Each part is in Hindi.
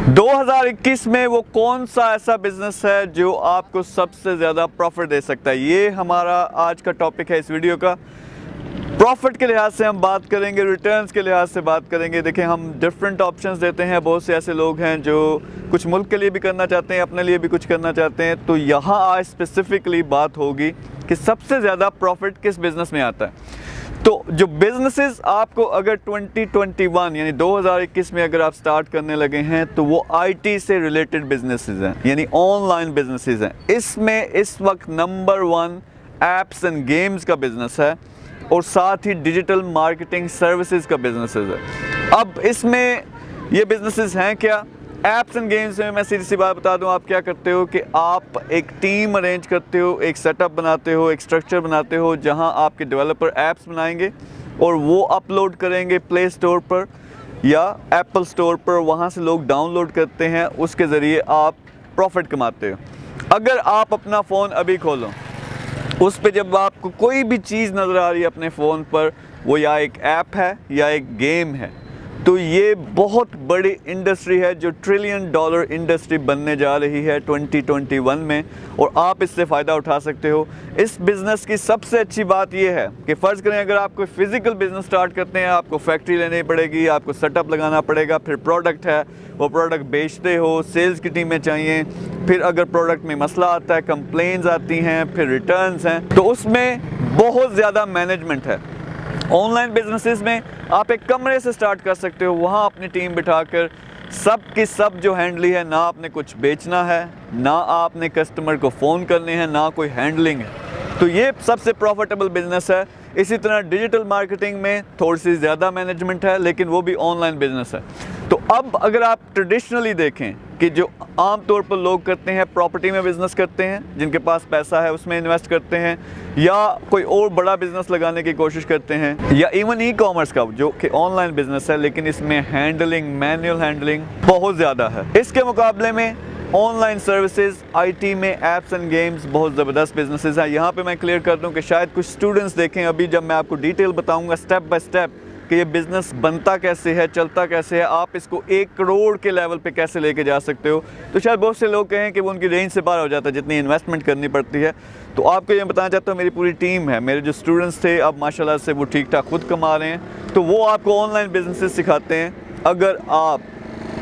2021 में वो कौन सा ऐसा बिजनेस है जो आपको सबसे ज़्यादा प्रॉफिट दे सकता है, ये हमारा आज का टॉपिक है इस वीडियो का। प्रॉफिट के लिहाज से हम बात करेंगे, रिटर्न्स के लिहाज से बात करेंगे। देखें, हम डिफरेंट ऑप्शंस देते हैं। बहुत से ऐसे लोग हैं जो कुछ मुल्क के लिए भी करना चाहते हैं, अपने लिए भी कुछ करना चाहते हैं। तो यहाँ आज स्पेसिफिकली बात होगी कि सबसे ज़्यादा प्रॉफिट किस बिज़नेस में आता है। तो जो बिजनेसेस आपको अगर 2021 यानी 2021 में अगर आप स्टार्ट करने लगे हैं तो वो आईटी से रिलेटेड बिजनेसेस हैं, यानी ऑनलाइन बिजनेसेस हैं। इसमें इस वक्त नंबर 1 एप्स एंड गेम्स का बिजनेस है और साथ ही डिजिटल मार्केटिंग सर्विसेज का बिजनेसेस है। अब इसमें ये बिजनेसेस हैं क्या? एप्स एंड गेम्स में मैं सीधी सी बात बता दूं, आप क्या करते हो कि आप एक टीम अरेंज करते हो, एक सेटअप बनाते हो, एक स्ट्रक्चर बनाते हो जहां आपके डेवलपर एप्स बनाएंगे और वो अपलोड करेंगे प्ले स्टोर पर या एप्पल स्टोर पर। वहां से लोग डाउनलोड करते हैं, उसके ज़रिए आप प्रॉफिट कमाते हो। अगर आप अपना फ़ोन अभी खोलो, उस पर जब आपको कोई भी चीज़ नज़र आ रही है अपने फ़ोन पर, वो या एक ऐप है या एक गेम है, तो ये बहुत बड़ी इंडस्ट्री है जो $1 ट्रिलियन इंडस्ट्री बनने जा रही है 2021 में, और आप इससे फ़ायदा उठा सकते हो। इस बिज़नेस की सबसे अच्छी बात ये है कि फ़र्ज़ करें अगर आप कोई फ़िज़िकल बिज़नेस स्टार्ट करते हैं, आपको फैक्ट्री लेनी पड़ेगी, आपको सेटअप लगाना पड़ेगा, फिर प्रोडक्ट है, वो प्रोडक्ट बेचते हो, सेल्स की टीमें चाहिए, फिर अगर प्रोडक्ट में मसला आता है, कंप्लेंट्स आती हैं, फिर रिटर्न्स हैं, तो उसमें बहुत ज़्यादा मैनेजमेंट है। ऑनलाइन बिजनेसेस में आप एक कमरे से स्टार्ट कर सकते हो, वहाँ अपनी टीम बिठाकर सब की सब जो हैंडली है, ना आपने कुछ बेचना है, ना आपने कस्टमर को फ़ोन करने हैं, ना कोई हैंडलिंग है। तो ये सबसे प्रॉफिटेबल बिजनेस है। इसी तरह डिजिटल मार्केटिंग में थोड़ी सी ज़्यादा मैनेजमेंट है, लेकिन वो भी ऑनलाइन बिजनेस है। तो अब अगर आप ट्रेडिशनली देखें कि जो आम तौर पर लोग करते हैं, प्रॉपर्टी में बिज़नेस करते हैं, जिनके पास पैसा है उसमें इन्वेस्ट करते हैं, या कोई और बड़ा बिज़नेस लगाने की कोशिश करते हैं, या इवन ई कॉमर्स का जो कि ऑनलाइन बिज़नेस है, लेकिन इसमें हैंडलिंग, मैनुअल हैंडलिंग बहुत ज़्यादा है। इसके मुकाबले में ऑनलाइन सर्विसेज, आईटी में एप्स एंड गेम्स बहुत ज़बरदस्त बिजनेसेस हैं। यहाँ पे मैं क्लियर कर दूँ कि शायद कुछ स्टूडेंट्स देखें, अभी जब मैं आपको डिटेल बताऊँगा स्टेप बाय स्टेप कि ये बिज़नेस बनता कैसे है, चलता कैसे है, आप इसको 1 करोड़ के लेवल पे कैसे लेके जा सकते हो, तो शायद बहुत से लोग कहें कि वो उनकी रेंज से बाहर हो जाता है जितनी इन्वेस्टमेंट करनी पड़ती है। तो आपको ये बताना चाहता हूँ, मेरी पूरी टीम है, मेरे जो स्टूडेंट्स थे अब माशाल्लाह से वो ठीक ठाक खुद कमा रहे हैं, तो वो आपको ऑनलाइन बिजनेसेस सिखाते हैं। अगर आप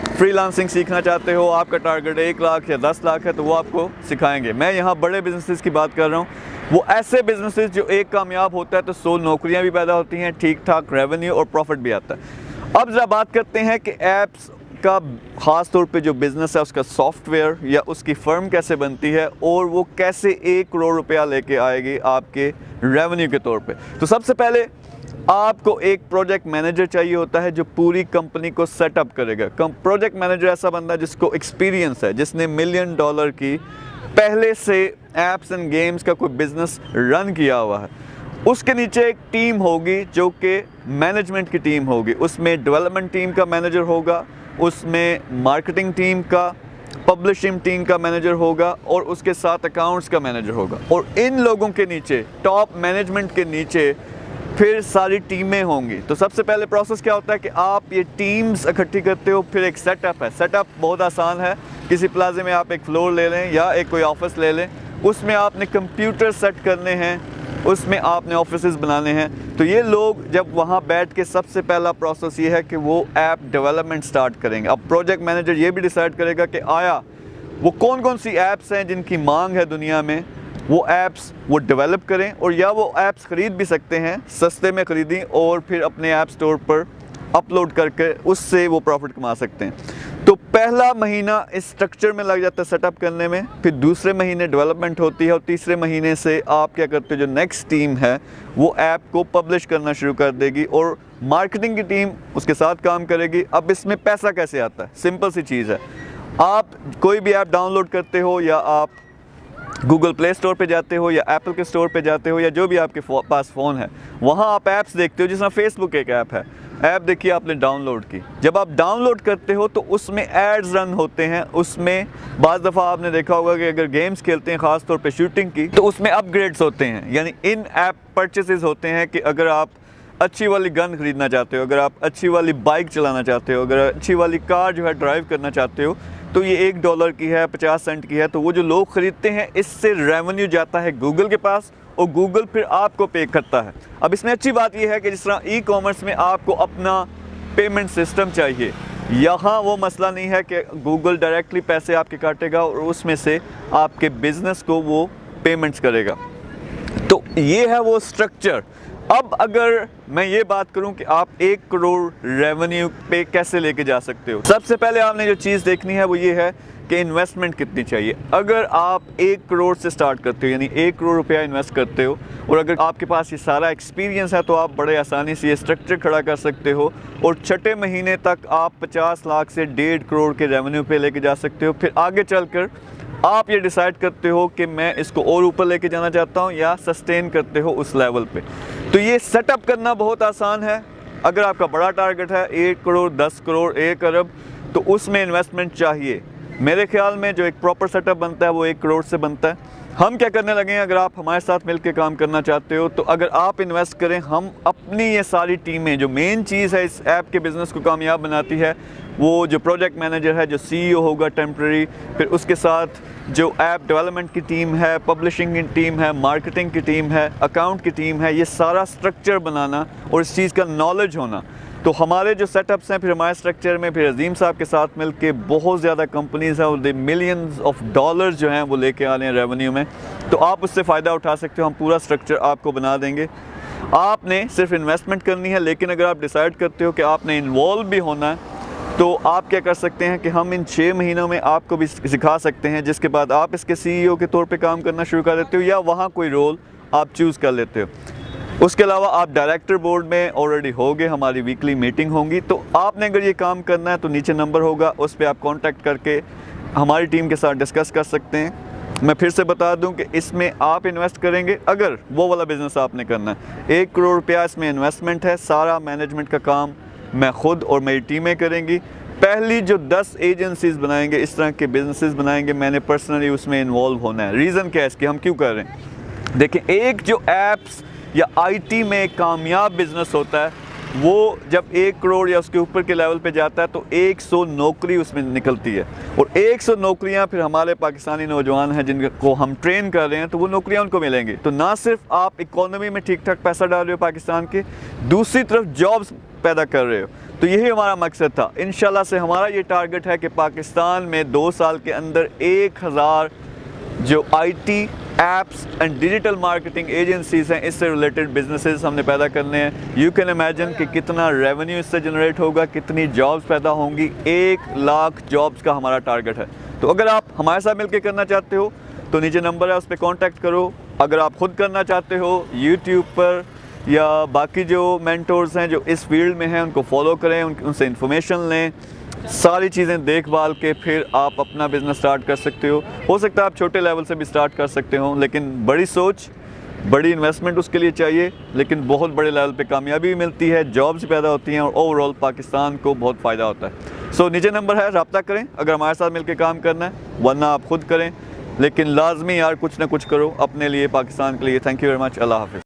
फ्रीलांसिंग सीखना चाहते हो, आपका टारगेट 1 लाख या 10 लाख है, तो वो आपको सिखाएंगे। मैं यहाँ बड़े बिजनेसेस की बात कर रहा हूँ, वो ऐसे बिजनेसेस जो एक कामयाब होता है तो 100 नौकरियाँ भी पैदा होती हैं, ठीक ठाक रेवेन्यू और प्रॉफिट भी आता है। अब ज़रा बात करते हैं कि ऐप्स का ख़ास तौर पे जो बिज़नेस है उसका सॉफ्टवेयर या उसकी फ़र्म कैसे बनती है और वो कैसे 1 करोड़ रुपया लेके आएगी आपके रेवेन्यू के तौर पे। तो सबसे पहले आपको एक प्रोजेक्ट मैनेजर चाहिए होता है जो पूरी कंपनी को सेटअप करेगा। प्रोजेक्ट मैनेजर ऐसा बंदा जिसको एक्सपीरियंस है, जिसने $1 मिलियन की पहले से एप्स एंड गेम्स का कोई बिज़नेस रन किया हुआ है। उसके नीचे एक टीम होगी जो कि मैनेजमेंट की टीम होगी, उसमें डेवलपमेंट टीम का मैनेजर होगा, उसमें मार्केटिंग टीम का, पब्लिशिंग टीम का मैनेजर होगा और उसके साथ अकाउंट्स का मैनेजर होगा। और इन लोगों के नीचे, टॉप मैनेजमेंट के नीचे फिर सारी टीमें होंगी। तो सबसे पहले प्रोसेस क्या होता है कि आप ये टीम्स इकट्ठी करते हो, फिर एक सेटअप है। सेटअप बहुत आसान है, किसी प्लाजे में आप एक फ्लोर ले लें या एक कोई ऑफिस ले लें, उसमें आपने कंप्यूटर सेट करने हैं, उसमें आपने ऑफिसेस बनाने हैं। तो ये लोग जब वहाँ बैठ के, सबसे पहला प्रोसेस ये है कि वो ऐप डेवलपमेंट स्टार्ट करेंगे। अब प्रोजेक्ट मैनेजर ये भी डिसाइड करेगा कि आया वो कौन कौन सी ऐप्स हैं जिनकी मांग है दुनिया में, वो ऐप्स वो डेवलप करें, और या वो ऐप्स ख़रीद भी सकते हैं, सस्ते में ख़रीदें और फिर अपने ऐप स्टोर पर अपलोड करके उससे वो प्रॉफिट कमा सकते हैं। तो पहला महीना इस स्ट्रक्चर में लग जाता है सेटअप करने में, फिर दूसरे महीने डेवलपमेंट होती है और तीसरे महीने से आप क्या करते हो, जो नेक्स्ट टीम है वो ऐप को पब्लिश करना शुरू कर देगी और मार्केटिंग की टीम उसके साथ काम करेगी। अब इसमें पैसा कैसे आता है? सिंपल सी चीज़ है, आप कोई भी ऐप डाउनलोड करते हो या आप गूगल प्ले स्टोर पे जाते हो या एप्पल के स्टोर पे जाते हो या जो भी आपके पास फ़ोन है, वहाँ आप ऐप्स देखते हो। जिसमें फेसबुक एक ऐप है, ऐप देखिए आपने डाउनलोड की, जब आप डाउनलोड करते हो तो उसमें एड्स रन होते हैं। उसमें बाज़ दफ़ा आपने देखा होगा कि अगर गेम्स खेलते हैं, ख़ास तौर पे शूटिंग की, तो उसमें अपग्रेड्स होते हैं, यानी इन ऐप परचेसेस होते हैं कि अगर आप अच्छी वाली गन खरीदना चाहते हो, अगर आप अच्छी वाली बाइक चलाना चाहते हो, अगर अच्छी वाली कार जो है ड्राइव करना चाहते हो, तो ये $1 की है, 50 सेंट की है, तो वो जो लोग ख़रीदते हैं इससे रेवेन्यू जाता है गूगल के पास और गूगल फिर आपको पे करता है। अब इसमें अच्छी बात ये है कि जिस तरह ई कॉमर्स में आपको अपना पेमेंट सिस्टम चाहिए, यहाँ वो मसला नहीं है कि गूगल डायरेक्टली पैसे आपके काटेगा और उसमें से आपके बिज़नेस को वो पेमेंट्स करेगा। तो ये है वो स्ट्रक्चर। अब अगर मैं ये बात करूं कि आप 1 करोड़ रेवेन्यू पे कैसे लेके जा सकते हो, सबसे पहले आपने जो चीज़ देखनी है वो ये है कि इन्वेस्टमेंट कितनी चाहिए। अगर आप 1 करोड़ से स्टार्ट करते हो, यानी 1 करोड़ रुपया इन्वेस्ट करते हो, और अगर आपके पास ये सारा एक्सपीरियंस है, तो आप बड़े आसानी से ये स्ट्रक्चर खड़ा कर सकते हो और छठे महीने तक आप 50 लाख से 1.5 करोड़ के रेवेन्यू पे लेके जा सकते हो। फिर आगे चलकर आप ये डिसाइड करते हो कि मैं इसको और ऊपर लेके जाना चाहता हूँ या सस्टेन करते हो उस लेवल पे। तो ये सेटअप करना बहुत आसान है। अगर आपका बड़ा टारगेट है 1 करोड़, 10 करोड़, 1 अरब, तो उसमें इन्वेस्टमेंट चाहिए। मेरे ख्याल में जो एक प्रॉपर सेटअप बनता है वो 1 करोड़ से बनता है। हम क्या करने लगे हैं, अगर आप हमारे साथ मिलकर काम करना चाहते हो, तो अगर आप इन्वेस्ट करें, हम अपनी ये सारी टीमें, जो मेन चीज़ है इस ऐप के बिज़नेस को कामयाब बनाती है, वो जो प्रोजेक्ट मैनेजर है, जो CEO होगा टेम्प्रेरी, फिर उसके साथ जो ऐप डेवलपमेंट की टीम है, पब्लिशिंग की टीम है, मार्केटिंग की टीम है, अकाउंट की टीम है, ये सारा स्ट्रक्चर बनाना और इस चीज़ का नॉलेज होना। तो हमारे जो सेटअप्स हैं, फिर हमारे स्ट्रक्चर में फिर अजीम साहब के साथ मिलके बहुत ज़्यादा कंपनीज़ हैं और मिलियंस ऑफ डॉलर्स जो हैं वो लेके आ रहे हैं रेवेन्यू में, तो आप उससे फ़ायदा उठा सकते हो। हम पूरा स्ट्रक्चर आपको बना देंगे। आपने सिर्फ इन्वेस्टमेंट करनी है, लेकिन अगर आप डिसाइड करते हो कि आपने इन्वॉल्व भी होना है, तो आप क्या कर सकते हैं कि हम इन 6 महीनों में आपको भी सिखा सकते हैं, जिसके बाद आप इसके CEO के तौर पे काम करना शुरू कर देते हो या वहाँ कोई रोल आप चूज़ कर लेते हो। उसके अलावा आप डायरेक्टर बोर्ड में ऑलरेडी होगे, हमारी वीकली मीटिंग होंगी। तो आपने अगर ये काम करना है तो नीचे नंबर होगा, उस पर आप कांटेक्ट करके हमारी टीम के साथ डिस्कस कर सकते हैं। मैं फिर से बता दूं कि इसमें आप इन्वेस्ट करेंगे, अगर वो वाला बिज़नेस आपने करना है, 1 करोड़ रुपया इसमें इन्वेस्टमेंट है। सारा मैनेजमेंट का काम मैं खुद और मेरी टीमें करेंगी। पहली जो 10 एजेंसीज़ बनाएंगे, इस तरह के बिजनेसेस बनाएंगे, मैंने पर्सनली उसमें इन्वॉल्व होना है। रीज़न क्या है इसकी, हम क्यों कर रहे हैं? देखिए, एक जो ऐप्स या IT में एक कामयाब बिजनेस होता है, वो जब 1 करोड़ या उसके ऊपर के लेवल पे जाता है तो 100 नौकरी उसमें निकलती है, और 100 नौकरियां फिर हमारे पाकिस्तानी नौजवान हैं जिनको हम ट्रेन कर रहे हैं, तो वो नौकरियां उनको मिलेंगी। तो ना सिर्फ आप इकोनॉमी में ठीक ठाक पैसा डाल रहे हो पाकिस्तान के, दूसरी तरफ जॉब्स पैदा कर रहे हो। तो यही हमारा मकसद था। इंशाल्लाह से हमारा ये टारगेट है कि पाकिस्तान में 2 साल के अंदर 1000 जो IT apps and digital marketing agencies हैं, इससे रिलेटेड बिजनेसेस हमने पैदा करने हैं। यू कैन इमेजिन कि कितना रेवेन्यू इससे जनरेट होगा, कितनी जॉब्स पैदा होंगी। 1 लाख जॉब्स का हमारा टारगेट है। तो अगर आप हमारे साथ मिलकर करना चाहते हो तो नीचे नंबर है, उस पर कॉन्टैक्ट करो। अगर आप खुद करना चाहते हो, यूट्यूब पर या बाकी जो मेंटोर्स हैं जो इस फील्ड में हैं, उनको फॉलो करें, उनसे इंफॉर्मेशन लें, सारी चीज़ें देखभाल के फिर आप अपना बिज़नेस स्टार्ट कर सकते हो सकता है आप छोटे लेवल से भी स्टार्ट कर सकते हो, लेकिन बड़ी सोच, बड़ी इन्वेस्टमेंट उसके लिए चाहिए, लेकिन बहुत बड़े लेवल पे कामयाबी भी मिलती है, जॉब्स पैदा होती हैं और ओवरऑल पाकिस्तान को बहुत फ़ायदा होता है। सो नीचे नंबर है, रब्ता करें अगर हमारे साथ मिलकर काम करना है, वरना आप खुद करें, लेकिन लाजमी यार कुछ ना कुछ करो अपने लिए, पाकिस्तान के लिए। Thank you very much. अल्लाह हाफिज़।